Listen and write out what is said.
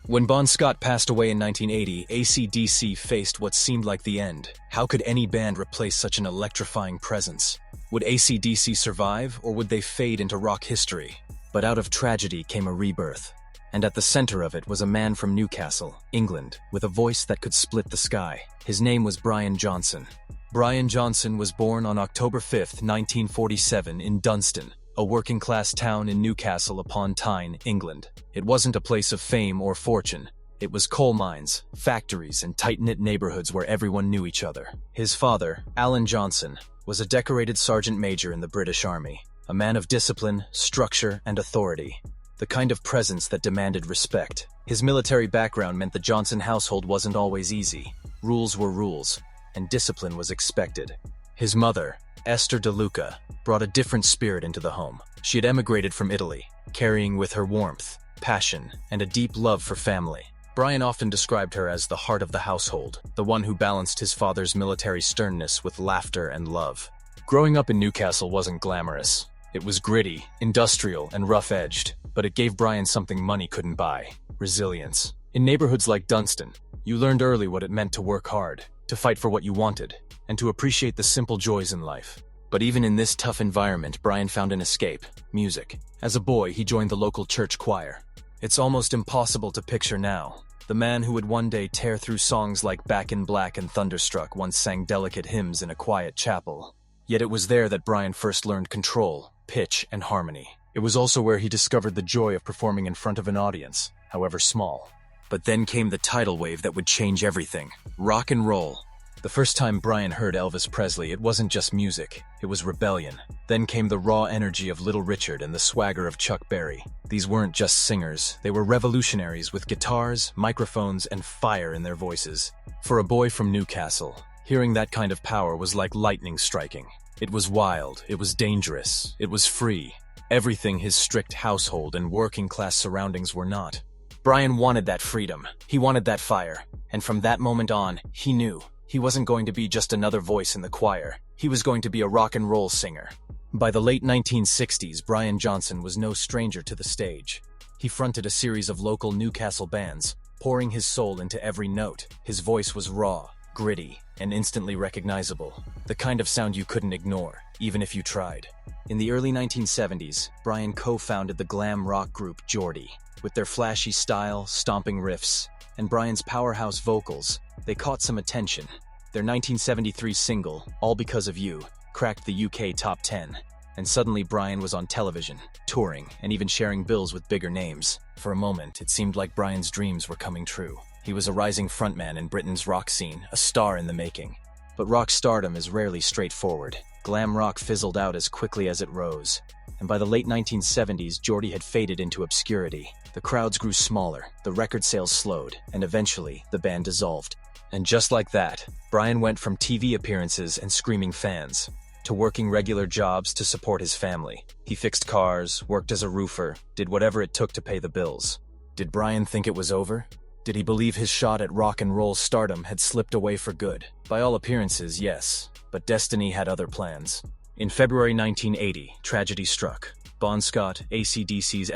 When Bon Scott passed away in 1980, ACDC faced what seemed like the end. How could any band replace such an electrifying presence? Would ACDC survive, or would they fade into rock history? But out of tragedy came a rebirth. And at the center of it was a man from Newcastle, England, with a voice that could split the sky. His name was Brian Johnson. Brian Johnson was born on October 5, 1947 in Dunstan, a working-class town in Newcastle upon Tyne, England. It wasn't a place of fame or fortune. It was coal mines, factories, and tight-knit neighborhoods where everyone knew each other. His father, Alan Johnson, was a decorated sergeant major in the British Army, a man of discipline, structure, and authority, the kind of presence that demanded respect. His military background meant the Johnson household wasn't always easy. Rules were rules, and discipline was expected. His mother, Esther DeLuca, brought a different spirit into the home. She had emigrated from Italy, carrying with her warmth, passion, and a deep love for family. Brian often described her as the heart of the household, the one who balanced his father's military sternness with laughter and love. Growing up in Newcastle wasn't glamorous. It was gritty, industrial, and rough-edged, but it gave Brian something money couldn't buy: resilience. In neighborhoods like Dunstan, you learned early what it meant to work hard, to fight for what you wanted, and to appreciate the simple joys in life. But even in this tough environment, Brian found an escape: music. As a boy, he joined the local church choir. It's almost impossible to picture now. The man who would one day tear through songs like Back in Black and Thunderstruck once sang delicate hymns in a quiet chapel. Yet it was there that Brian first learned control, pitch, and harmony. It was also where he discovered the joy of performing in front of an audience, however small. But then came the tidal wave that would change everything: rock and roll. The first time Brian heard Elvis Presley, it wasn't just music, it was rebellion. Then came the raw energy of Little Richard and the swagger of Chuck Berry. These weren't just singers, they were revolutionaries with guitars, microphones, and fire in their voices. For a boy from Newcastle, hearing that kind of power was like lightning striking. It was wild, it was dangerous, it was free. Everything his strict household and working-class surroundings were not. Brian wanted that freedom, he wanted that fire, and from that moment on, he knew he wasn't going to be just another voice in the choir. He was going to be a rock and roll singer. By the late 1960s, Brian Johnson was no stranger to the stage. He fronted a series of local Newcastle bands, pouring his soul into every note. His voice was raw, gritty, and instantly recognizable. The kind of sound you couldn't ignore, even if you tried. In the early 1970s, Brian co-founded the glam rock group Geordie. With their flashy style, stomping riffs, and Brian's powerhouse vocals, they caught some attention. Their 1973 single, All Because of You, cracked the UK top 10. And suddenly Brian was on television, touring, and even sharing bills with bigger names. For a moment, it seemed like Brian's dreams were coming true. He was a rising frontman in Britain's rock scene, a star in the making. But rock stardom is rarely straightforward. Glam rock fizzled out as quickly as it rose. And by the late 1970s, Geordie had faded into obscurity. The crowds grew smaller, the record sales slowed, and eventually, the band dissolved. And just like that, Brian went from TV appearances and screaming fans to working regular jobs to support his family. He fixed cars, worked as a roofer, did whatever it took to pay the bills. Did Brian think it was over? Did he believe his shot at rock and roll stardom had slipped away for good? By all appearances, yes, but destiny had other plans. In February 1980, tragedy struck. Bon Scott, ACDC's